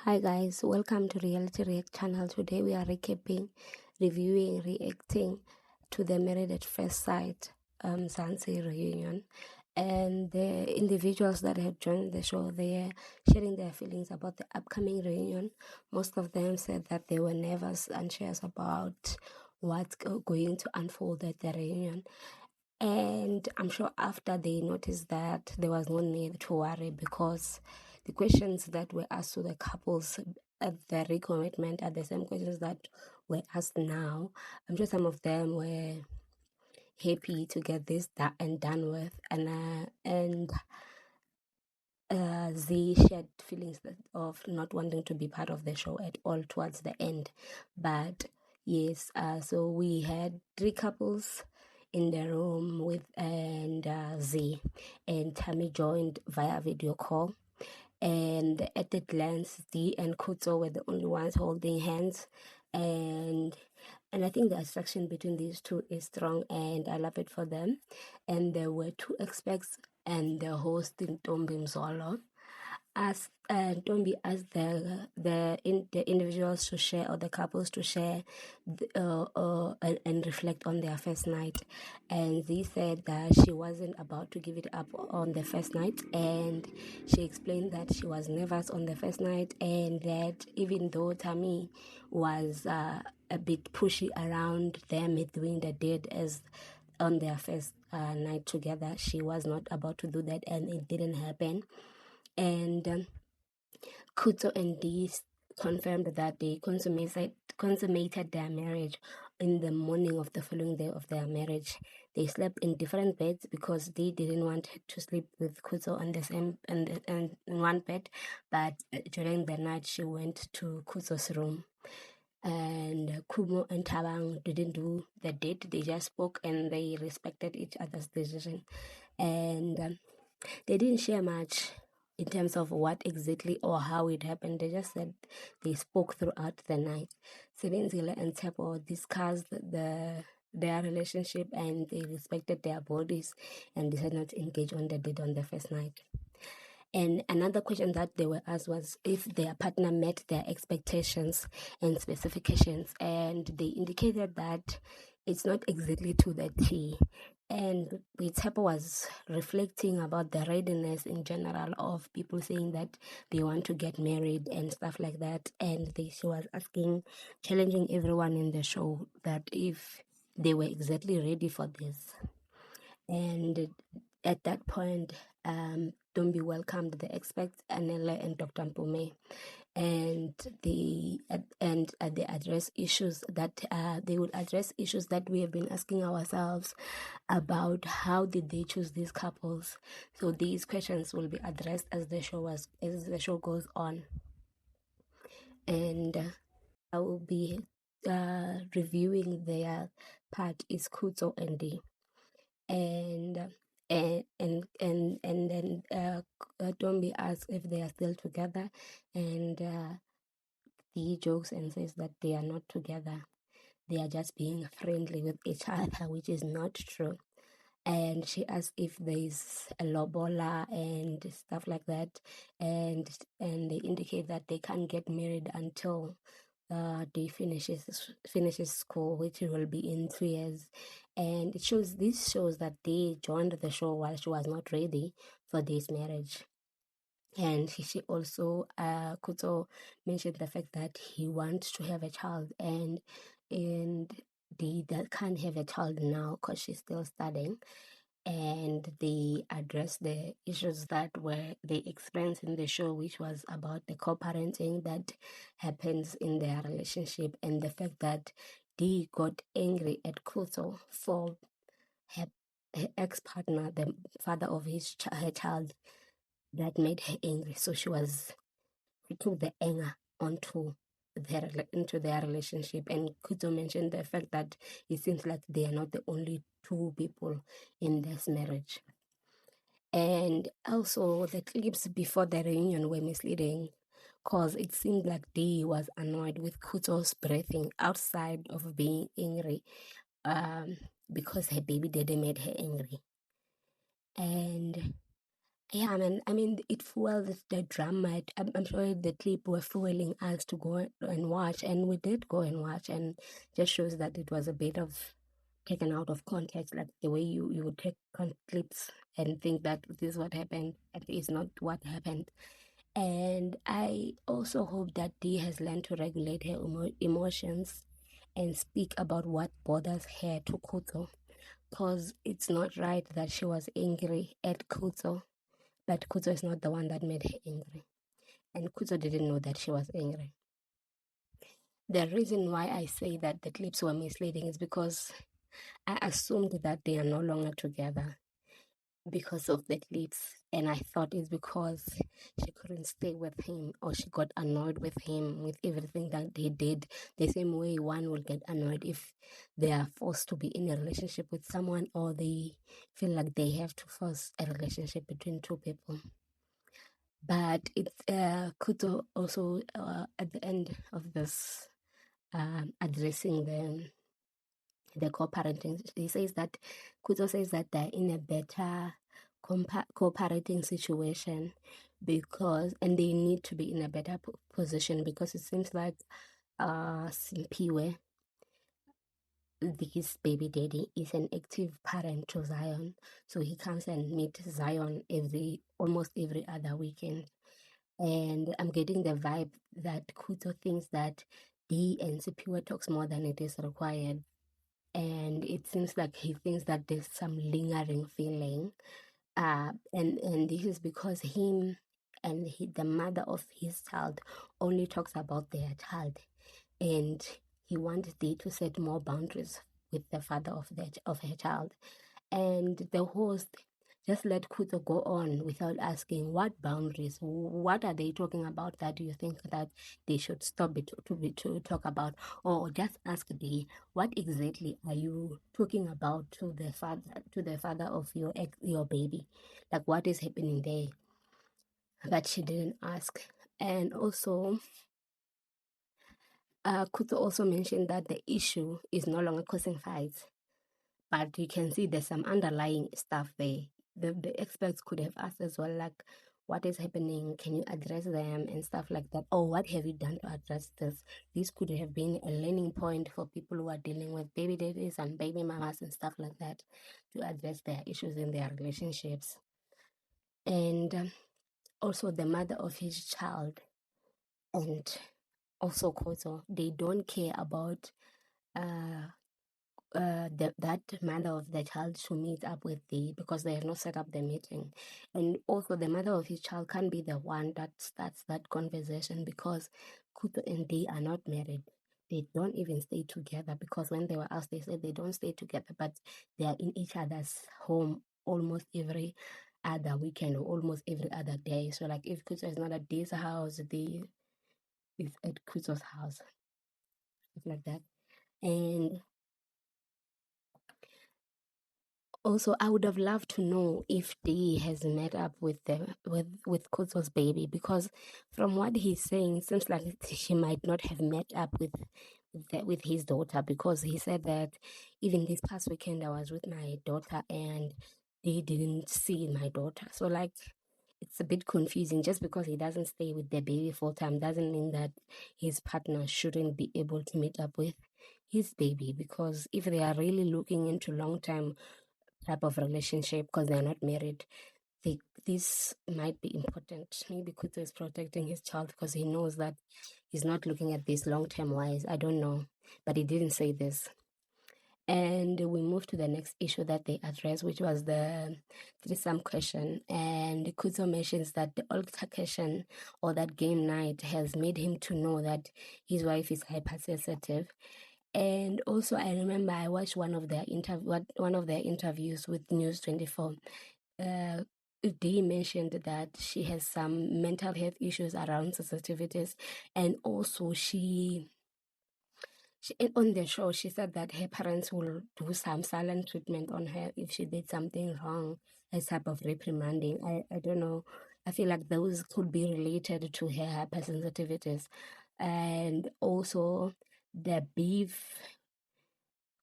Hi guys, welcome to Reality React channel. Today we are reviewing, reacting to the Married at First Sight Mzansi reunion. And the individuals that have joined the show, they are sharing their feelings about the upcoming reunion. Most of them said that they were nervous, anxious about what's going to unfold at the reunion. And I'm sure after they noticed that, there was no need to worry, because the questions that were asked to the couples at the recommitment are the same questions that were asked now. I'm sure some of them were happy to get this done with, and they shared feelings of not wanting to be part of the show at all towards the end. But yes, so we had three couples in the room with Z, and Thami joined via video call. And at a glance, Dee and Kuto were the only ones holding hands, and I think the attraction between these two is strong, and I love it for them. And there were two experts and the host in Tombi Mzolo. As Tombi asked the individuals to share, or the couples to share, and reflect on their first night, and they said that she wasn't about to give it up on the first night, and she explained that she was nervous on the first night, and that even though Thami was a bit pushy around them doing the deed as on their first night together, she was not about to do that, and it didn't happen. And Kuto and Dee confirmed that they consummated their marriage in the morning of the following day of their marriage. They slept in different beds because they didn't want to sleep with Kuto on the same and in one bed, but during the night she went to Kuto's room. And Kumo and Tabang didn't do the date. They just spoke and they respected each other's decision. And they didn't share much in terms of what exactly or how it happened. They just said they spoke throughout the night. Sebenzile and Tepo discussed their relationship, and they respected their bodies and decided not to engage on the date on the first night. And another question that they were asked was if their partner met their expectations and specifications, and they indicated that it's not exactly to the T. And Tepo was reflecting about the readiness in general of people saying that they want to get married and stuff like that. And she was asking, challenging everyone in the show, that if they were exactly ready for this. And at that point, Dombi welcomed the experts, Anele and Dr. Mpume, and they address issues that they would address issues that we have been asking ourselves about. How did they choose these couples? So these questions will be addressed as the show goes on. And I will be reviewing their part is Kuto and Dee. And then Dombi asks if they are still together, and he jokes and says that they are not together. They are just being friendly with each other, which is not true. And she asks if there's a lobola and stuff like that, and they indicate that they can't get married until they finishes school, which will be in 2 years. And this shows that they joined the show while she was not ready for this marriage. And she also Kuto mentioned the fact that he wants to have a child, and they can't have a child now because she's still studying. And they addressed the issues that were they experienced in the show, which was about the co-parenting that happens in their relationship, and the fact that they got angry at Kuto for her ex-partner, the father of her child, that made her angry. So she took the anger into their relationship. And Kuto mentioned the fact that it seems like they are not the only two people in this marriage. And also the clips before the reunion were misleading, because it seemed like Dee was annoyed with Kuto's breathing outside of being angry, because her baby daddy made her angry. And Yeah, man. I mean, it fueled the drama. I'm sure the clip were fueling us to go and watch, and we did go and watch, and just shows that it was a bit of taken out of context, like the way you would take clips and think that this is what happened, and it's not what happened. And I also hope that Dee has learned to regulate her emotions and speak about what bothers her to Kuto, because it's not right that she was angry at Kuto, but Kuto is not the one that made her angry. And Kuto didn't know that she was angry. The reason why I say that the clips were misleading is because I assumed that they are no longer together because of the clips. And I thought it's because she couldn't stay with him, or she got annoyed with him with everything that he did. The same way one will get annoyed if they are forced to be in a relationship with someone, or they feel like they have to force a relationship between two people. But it's Kuto also at the end of this addressing the co-parenting, he says that Kuto says that they're in a better co-parenting situation because, and they need to be in a better position because it seems like Simpiwe, his baby daddy, is an active parent to Zion, so he comes and meets Zion almost every other weekend. And I'm getting the vibe that Kuto thinks that D and Sipiwe talks more than it is required. And it seems like he thinks that there's some lingering feeling. And this is because him and the mother of his child only talks about their child. And he wants Dee to set more boundaries with the father of her child. And the host just let Kuto go on without asking what boundaries, what are they talking about that you think that they should stop it to talk about, or just ask the what exactly are you talking about to the father of your baby, like what is happening there that she didn't ask. And also Kuto also mentioned that the issue is no longer causing fights, but you can see there's some underlying stuff there. The experts could have asked as well, like, what is happening? Can you address them and stuff like that? Or what have you done to address this? This could have been a learning point for people who are dealing with baby daddies and baby mamas and stuff like that to address their issues in their relationships. And also the mother of his child and also Koto, they don't care about that mother of the child to meet up with because they have not set up the meeting. And also the mother of his child can't be the one that starts that conversation because Kuto and they are not married. They don't even stay together because when they were asked, they said they don't stay together, but they are in each other's home almost every other weekend or almost every other day. So like if Kuto is not at Dee's house, Dee is at Kuto's house, stuff like that. And also, I would have loved to know if Dee has met up with Kuto's baby, because from what he's saying, it seems like she might not have met up with his daughter, because he said that even this past weekend I was with my daughter and they didn't see my daughter. So like it's a bit confusing. Just because he doesn't stay with the baby full time doesn't mean that his partner shouldn't be able to meet up with his baby, because if they are really looking into long term type of relationship because they're not married, this might be important. Maybe Kuto is protecting his child because he knows that he's not looking at this long-term wise. I don't know, but he didn't say this. And we move to the next issue that they addressed, which was the threesome question. And Kuto mentions that the altercation or that game night has made him to know that his wife is hypersensitive. And also, I remember I watched one of their interviews with News 24. Dee mentioned that she has some mental health issues around sensitivities, and also she on the show she said that her parents will do some silent treatment on her if she did something wrong, a type of reprimanding. I don't know. I feel like those could be related to her hypersensitivities. And also the beef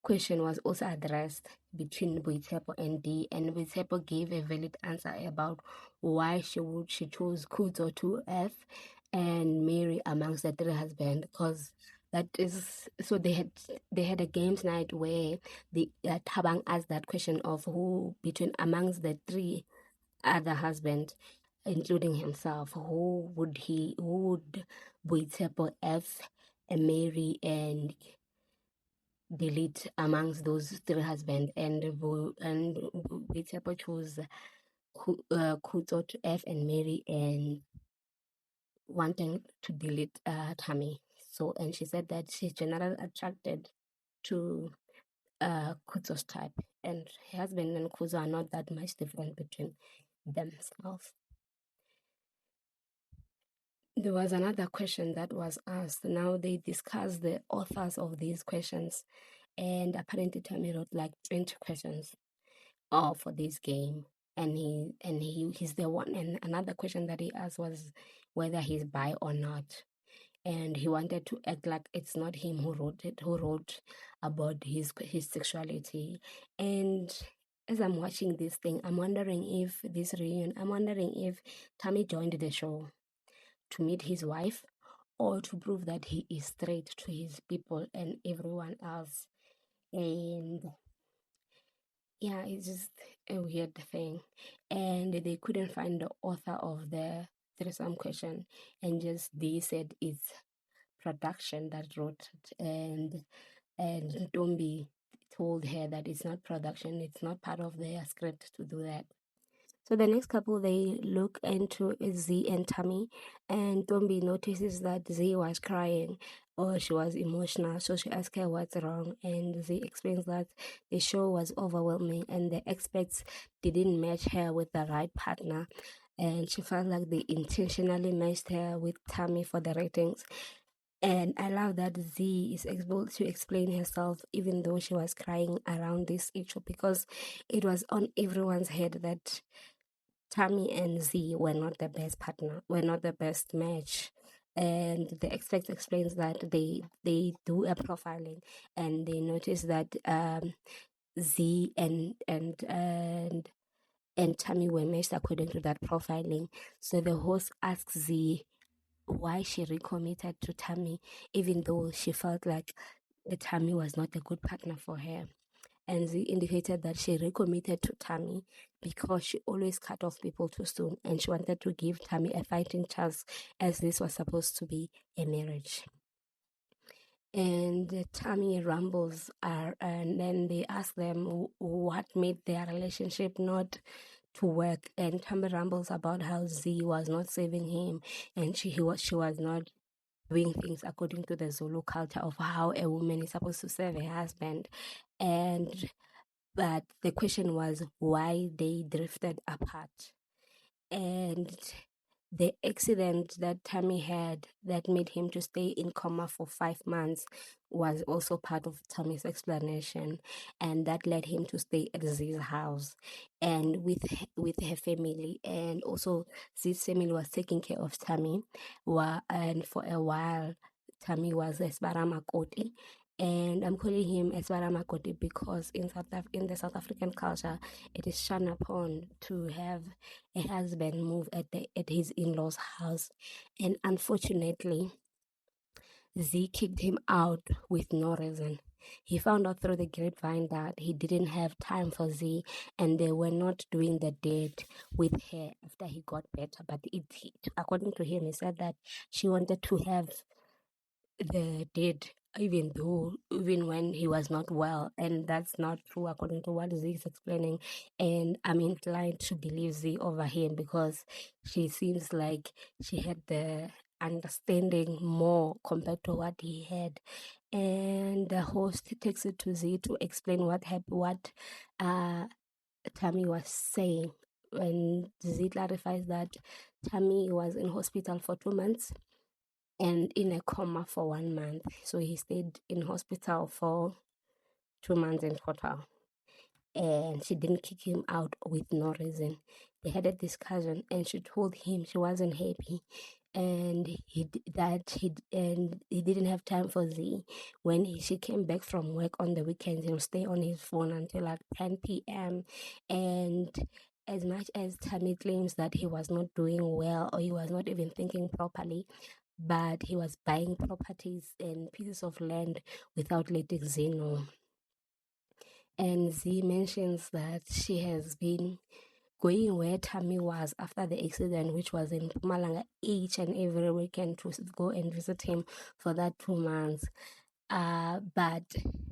question was also addressed between Boitepo and Dee, and Boitepo gave a valid answer about why she chose Kuto to F and Mary amongst the three husbands, because that is so they had a games night where the Tabang asked that question of who between amongst the three other husbands, including himself, who would Boitepo F and Mary and delete amongst those three husbands, and Boitepo chose Kuto to F and Mary and wanting to delete Thami. So, and she said that she's generally attracted to Kuto's type, and her husband and Kuzo are not that much different between themselves. There was another question that was asked. Now they discussed the authors of these questions, and apparently Thami wrote like 20 questions for this game. And he's the one. And another question that he asked was whether he's bi or not. And he wanted to act like it's not him who wrote about his sexuality. And as I'm watching this thing, I'm wondering if Thami joined the show to meet his wife or to prove that he is straight to his people and everyone else. And yeah, it's just a weird thing. And they couldn't find the author of the threesome question, and just they said it's production that wrote it. And Dombi told her that it's not production, it's not part of their script to do that. So the next couple they look into is Z and Thami, and Dombi notices that Z was crying or she was emotional, so she asks her what's wrong, and Z explains that the show was overwhelming and the experts didn't match her with the right partner, and she felt like they intentionally matched her with Thami for the ratings. And I love that Z is able to explain herself even though she was crying around this issue, because it was on everyone's head that Thami and Z were not the best partner, were not the best match. And the expert explains that they do a profiling and they notice that Z and Thami were matched according to that profiling. So the host asks Z why she recommitted to Thami, even though she felt like the Thami was not a good partner for her. And she indicated that she recommitted to Thami because she always cut off people too soon, and she wanted to give Thami a fighting chance, as this was supposed to be a marriage. And Thami rumbles and then they ask them what made their relationship not to work, and Thami rumbles about how Z was not saving him, and she was not doing things according to the Zulu culture of how a woman is supposed to serve her husband. But the question was why they drifted apart. And the accident that Thami had that made him to stay in coma for 5 months was also part of Thami's explanation, and that led him to stay at Z's house and with her family. And also Z's family was taking care of Thami, and for a while Thami was Esbara Makoti. And I'm calling him Esbara Makoti because in the South African culture, it is shunned upon to have a husband move at his in-laws' house. And unfortunately, Z kicked him out with no reason. He found out through the grapevine that he didn't have time for Z, and they were not doing the date with her after he got better. But according to him, he said that she wanted to have the date even when he was not well, and that's not true according to what Z is explaining. And I'm inclined to believe Z over him because she seems like she had the understanding more compared to what he had. And the host takes it to Z to explain what Thami was saying, and Z clarifies that Thami was in hospital for 2 months and in a coma for 1 month. So he stayed in hospital for 2 months in total. And she didn't kick him out with no reason. They had a discussion and she told him she wasn't happy and he didn't have time for Z. When she came back from work on the weekends, he'll stay on his phone until like 10 p.m. and as much as Thami claims that he was not doing well or he was not even thinking properly, but he was buying properties and pieces of land without letting Z know. And Z mentions that she has been going where Thami was after the accident, which was in Pumalanga, each and every weekend to go and visit him for that 2 months. But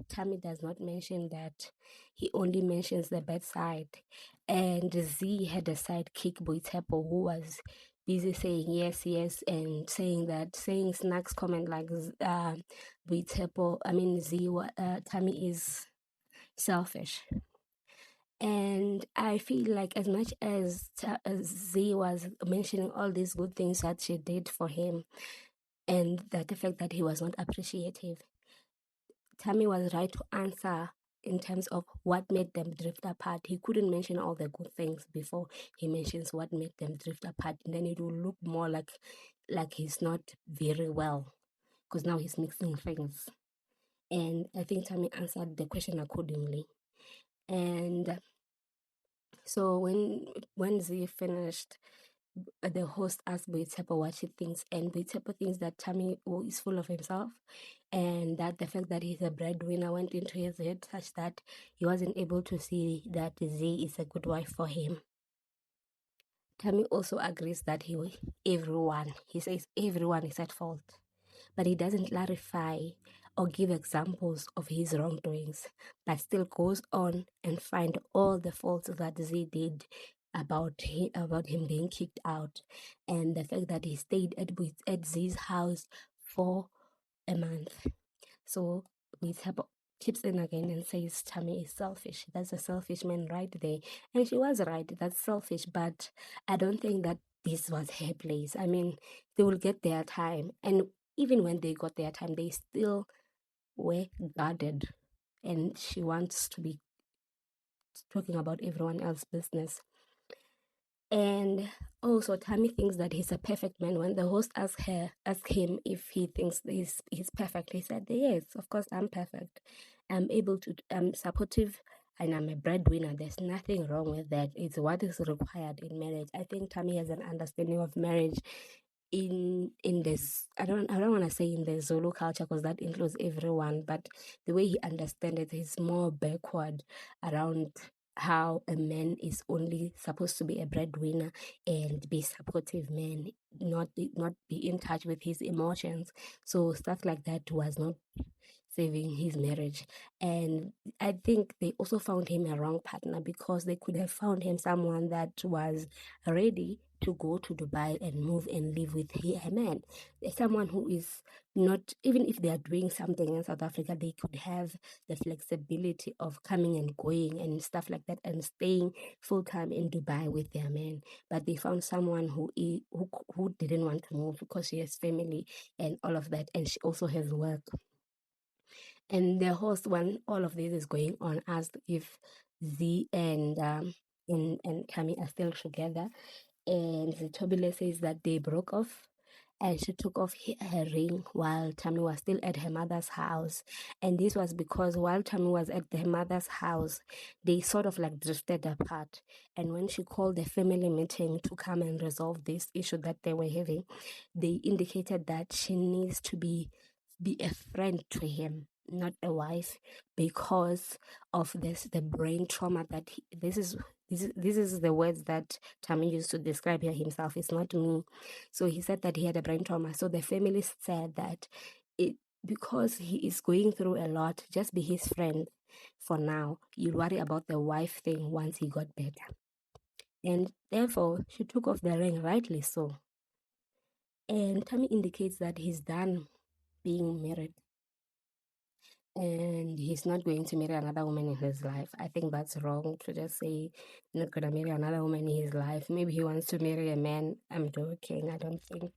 Thami does not mention that. He only mentions the bad side. And Z had a sidekick, Boitepo, who was busy saying yes, yes, and saying snacks comment like Boitepo, Thami is selfish. And I feel like as much as Z was mentioning all these good things that she did for him, and that the fact that he was not appreciative, Thami was right to answer in terms of what made them drift apart. He couldn't mention all the good things before he mentions what made them drift apart, and then it will look more like he's not very well, because now he's mixing things. And I think Thami answered the question accordingly. And so when Z finished, the host asked Boitepo what she thinks, and Boitepo thinks that Thami is full of himself, and that the fact that he's a breadwinner went into his head such that he wasn't able to see that Z is a good wife for him. Thami also agrees that he says everyone is at fault, but he doesn't clarify or give examples of his wrongdoings, but still goes on and find all the faults that Z did about him being kicked out, and the fact that he stayed at Z's house for a month. So Mithap chips in again and says Thami is selfish. That's a selfish man right there. And she was right, that's selfish, but I don't think that this was her place. I mean, they will get their time. And even when they got their time, they still were guarded. And she wants to be talking about everyone else's business. And also, Thami thinks that he's a perfect man. When the host asked him if he thinks he's perfect, he said, "Yes, of course, I'm perfect. I'm supportive, and I'm a breadwinner. There's nothing wrong with that. It's what is required in marriage." I think Thami has an understanding of marriage in this. I don't want to say in the Zulu culture, because that includes everyone, but the way he understands it is more backward around how a man is only supposed to be a breadwinner and be supportive man, not be in touch with his emotions. So stuff like that was not saving his marriage. And I think they also found him a wrong partner, because they could have found him someone that was ready to go to Dubai and move and live with a man. Someone who is not, even if they are doing something in South Africa, they could have the flexibility of coming and going and stuff like that, and staying full time in Dubai with their man. But they found someone who didn't want to move because she has family and all of that, and she also has work. And the host, when all of this is going on, asked if Z and Thami are still together. And Tobile says that they broke off, and she took off her ring while Thami was still at her mother's house. And this was because while Thami was at her mother's house, they sort of like drifted apart. And when she called the family meeting to come and resolve this issue that they were having, they indicated that she needs to be a friend to him, not a wife, because of the brain trauma that this is the words that Thami used to describe himself. It's not me. So he said that he had a brain trauma. So the family said that because he is going through a lot, just be his friend for now. You'll worry about the wife thing once he got better. And therefore, she took off the ring, rightly so. And Thami indicates that he's done being married, and he's not going to marry another woman in his life. I think that's wrong to just say not gonna marry another woman in his life. Maybe he wants to marry a man. I'm joking. I don't think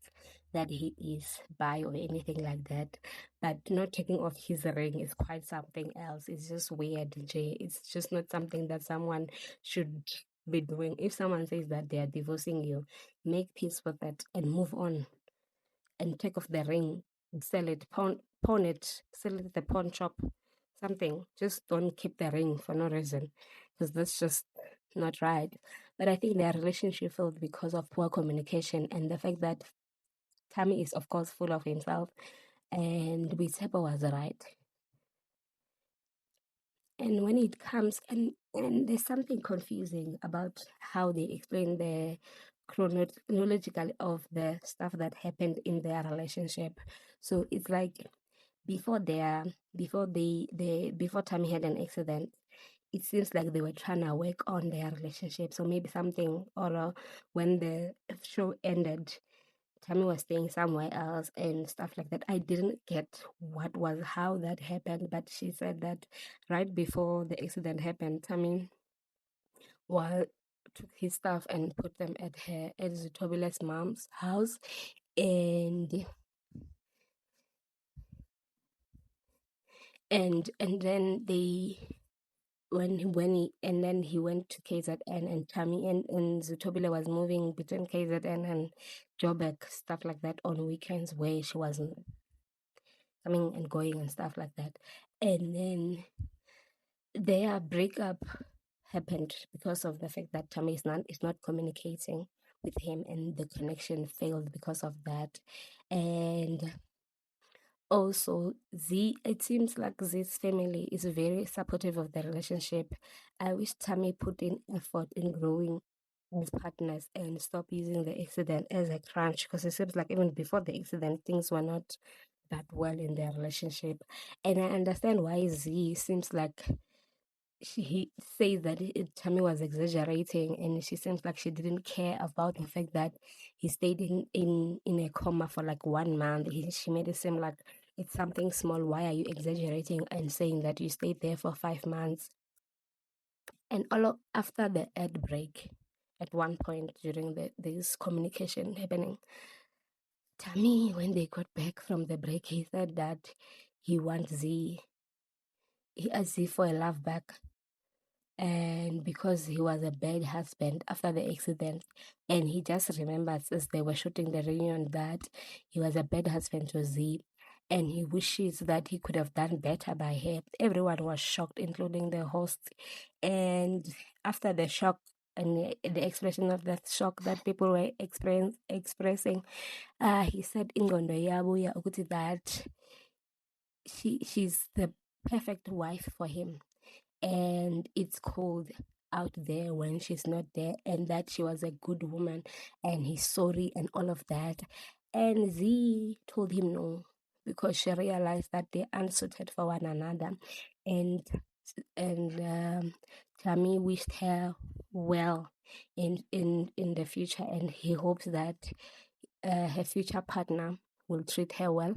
that he is bi or anything like that. But not taking off his ring is quite something else. It's just weird, Jay. It's just not something that someone should be doing. If someone says that they are divorcing you, make peace with it and move on, and take off the ring, sell it, pawn it, sell it at the pawn shop, something. Just don't keep the ring for no reason, because that's just not right. But I think their relationship failed because of poor communication and the fact that Thami is, of course, full of himself, and Wisepa was right. And when it comes, and there's something confusing about how they explain the chronological of the stuff that happened in their relationship. So it's like before Tammy had an accident, it seems like they were trying to work on their relationship. So maybe something, or when the show ended, Tammy was staying somewhere else and stuff like that. I didn't get how that happened, but she said that right before the accident happened, Tammy took his stuff and put them at Zitobile's mom's house, and then he went to KZN, and Tammy and Zutobile was moving between KZN and Joburg, stuff like that, on weekends where she wasn't coming and going and stuff like that. And then their breakup happened because of the fact that Tammy is not communicating with him, and the connection failed because of that. And also, it seems like Z's family is very supportive of the relationship. I wish Tammy put in effort in growing as partners and stop using the accident as a crunch, because it seems like even before the accident, things were not that well in their relationship. And I understand why Z seems like he says that Tammy was exaggerating, and she seems like she didn't care about the fact that he stayed in a coma for like 1 month. She made it seem like it's something small. Why are you exaggerating and saying that you stayed there for 5 months? And after the ad break, at one point during this communication happening, Tammy, when they got back from the break, he said that he asked Z for a love back. And because he was a bad husband after the accident, and he just remembers as they were shooting the reunion that he was a bad husband to Z, and he wishes that he could have done better by her. Everyone was shocked, including the host. And after the shock and the expression of that shock that people were expressing, he said ingqondo yabo ukuthi that she's the perfect wife for him, and it's cold out there when she's not there, and that she was a good woman, and he's sorry and all of that. And Z told him no, because she realized that they're unsuited for one another. And Tammy wished her well in the future, and he hopes that her future partner will treat her well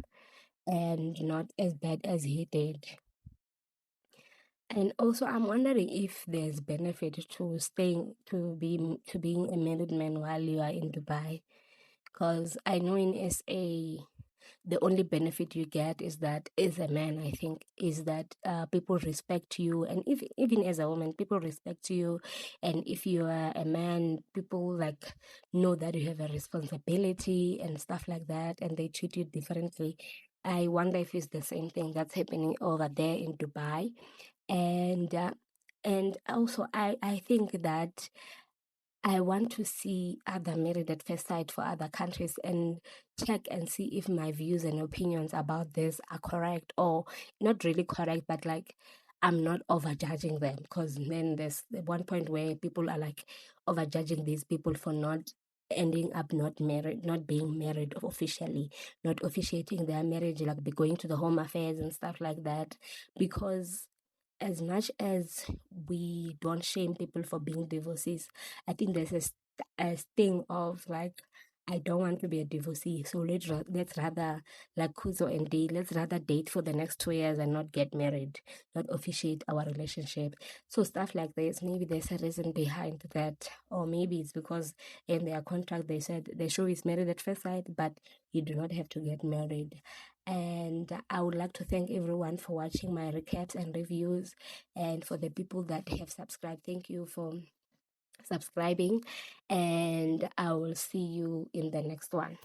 and not as bad as he did. And also, I'm wondering if there's benefit to being a married man while you are in Dubai, because I know in SA the only benefit you get is that as a man, I think, is that people respect you, and even as a woman, people respect you, and if you are a man, people like know that you have a responsibility and stuff like that, and they treat you differently. I wonder if it's the same thing that's happening over there in Dubai. And also I think that I want to see other married at first sight for other countries and check and see if my views and opinions about this are correct, or not really correct, but like I'm not overjudging them, because then there's the one point where people are like overjudging these people for not ending up not being married officially, not officiating their marriage, like be going to the home affairs and stuff like that. Because as much as we don't shame people for being divorcees, I think there's a sting of like, I don't want to be a divorcee, so let's rather, like Kuzo and Dee, let's rather date for the next 2 years and not get married, not officiate our relationship. So stuff like this, maybe there's a reason behind that, or maybe it's because in their contract they said the show is married at first sight, but you do not have to get married. And I would like to thank everyone for watching my recaps and reviews, and for the people that have subscribed, thank you for subscribing, and I will see you in the next one.